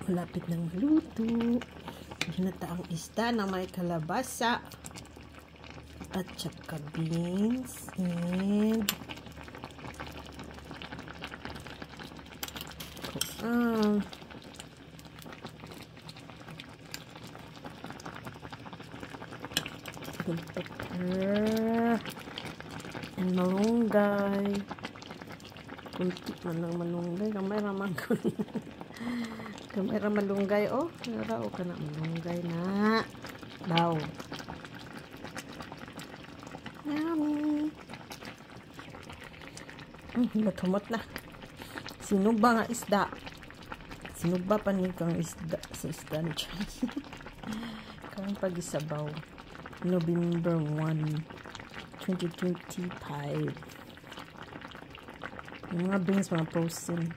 Malapit ng maluto. Ginataang isda na may kalabasa at saka beans and pepper and malunggay. Kunti man ng malunggay. Kamay ramang kamay ramang malunggay. Oh, narao ka na malunggay na. Daw. Yummy. Natumot na. Sinuba nga isda. Sinuba pa niyo kang isda sa isda ni Charles. Kang pag-isabaw. November 1, 2025. Yung mga beans mga frozen.